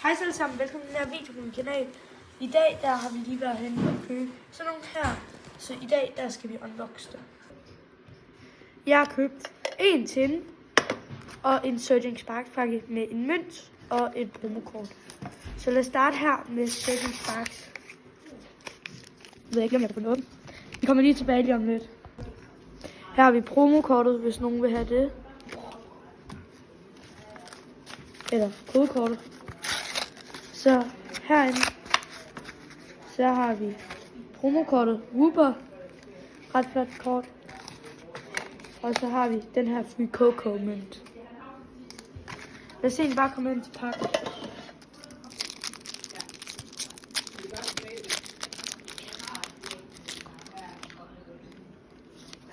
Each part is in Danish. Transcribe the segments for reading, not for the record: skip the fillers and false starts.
Hej så alle sammen, velkommen til den her video på min kanal. I dag der har vi lige været henne og købe sådan nogle her. Så i dag der skal vi unboxe dem. Jeg har købt en tin og en Surging Sparks pakke med en mønt og et promokort. Så lad os starte her med Surging Sparks. Jeg ved ikke, om jeg kan få noget. Vi kommer lige tilbage lige om lidt. Her har vi promokortet, hvis nogen vil have det. Eller kodekortet. Så herinde, så har vi promokortet Whooper, ret flot kort. Og så har vi den her Free Coco mønt. Lad os se, bare komme ind til pakken.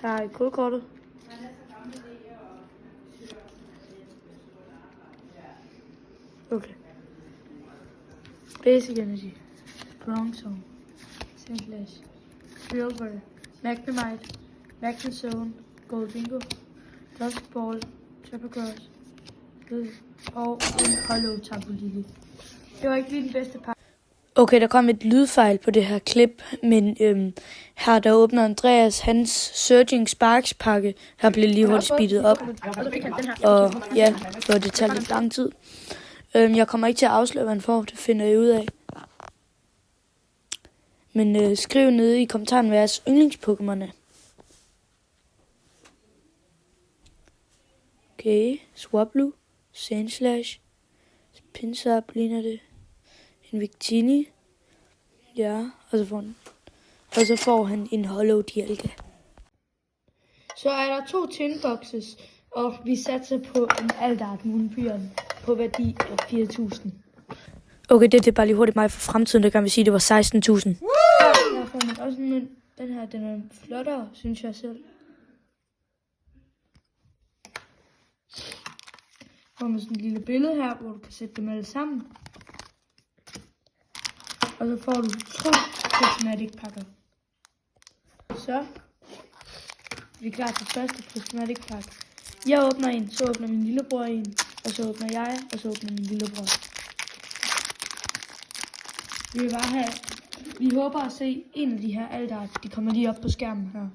Her er kodekortet. Okay. Basic Energy, Bronzone, Simplash, Silver, Magnemite, Magnezone, Gold Bingo, Dusk Ball, Triple Cross og en Hollow Tapu Lily. Det var ikke lige den bedste pakke. Okay, der kom et lydfejl på det her klip, men her der åbner Andreas hans Surging Sparks pakke. Her blev lige hurtigt speedet op, og ja, for det tager lidt lang tid. Jeg kommer ikke til at afsløre, hvad han får, det finder jeg ud af. Men skriv nede i kommentaren, hvad jeres yndlings-Pokémon er. Okay, Swablu, Sandslash, Pinsap ligner det. En Victini. Ja, og så får han en Hollow Dialga. Så er der 2 tinboxes, og vi satser på en Aldart Moonbjørn på værdi af 4.000. Okay, det er bare lige hurtigt mig for fremtiden, der kan vi sige, det var 16.000. Der får man også den her, den er flottere, synes jeg selv. Så får man sådan et lille billede her, hvor du kan sætte dem alle sammen. Og så får du 2 prismatic pakker. Så er vi klar til første prismatic pakke. Jeg åbner en, så åbner min lillebror en, og så åbner jeg, og så åbner min lillebror. Vi håber at se en af de her Aldart. De kommer lige op på skærmen her.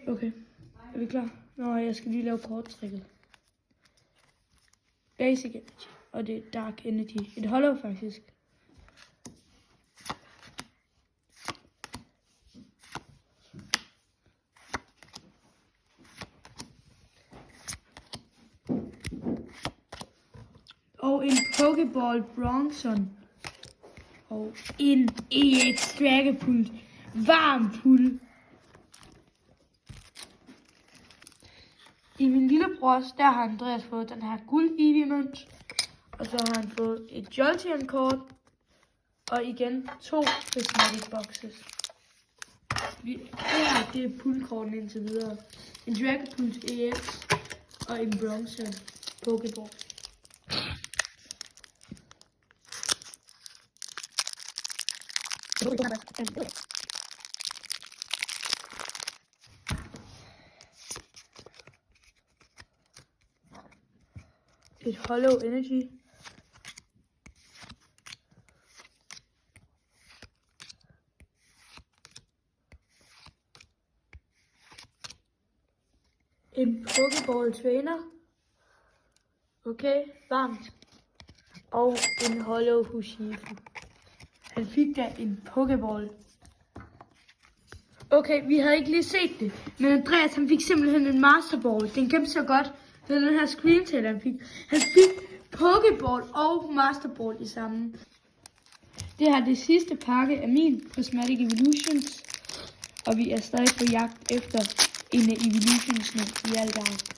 Okay, er vi klar? Nå, jeg skal lige lave korttrækket. Basic Energy, og det er Dark Energy. Et hollow faktisk. Og en Pokéball Bronzone. Og en EX Dragapult. Varm puld. I min lillebrors, der har Andreas fået den her guld Eevee-mønt. Og så har han fået et Jolteon-kort. Og igen 2 prismatic boxes. Det er puldkorten indtil videre. En Dragapult EX og en Bronzone Pokéball. Et Hollow Energy. En Pokéball Trainer. Okay, varmt. Og en Hollow Urshifu. Han fik da en Pokéball. Okay, vi havde ikke lige set det, men Andreas han fik simpelthen en Master Ball. Den gemte så godt. Det var den her screamtail han fik. Han fik Pokéball og Master Ball i sammen. Det her er det sidste pakke af min Prismatic Evolutions. Og vi er stadig på jagt efter en af Evolutionsene i Aldart.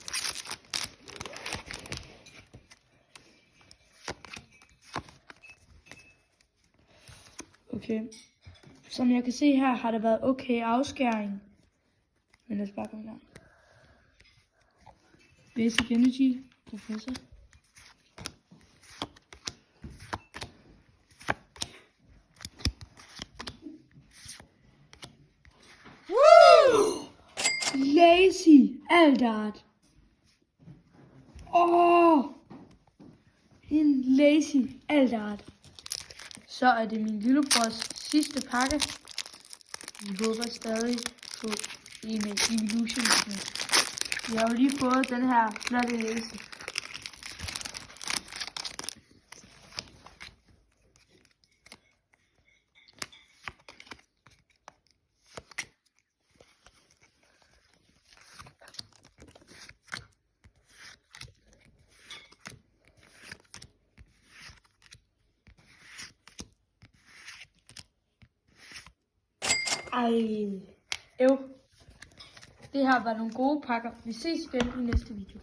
Okay. Som jeg kan se her, har der været okay afskæring. Men lad os bare komme i gang. Basic Energy, Professor. Woo! Lazy Aldart. en lazy altart. Så er det min lillebrors sidste pakke. Vi håber stadig på en Evolution. Vi har jo lige fået den her flotte næse. Ej, det her var nogle gode pakker. Vi ses igen i næste video.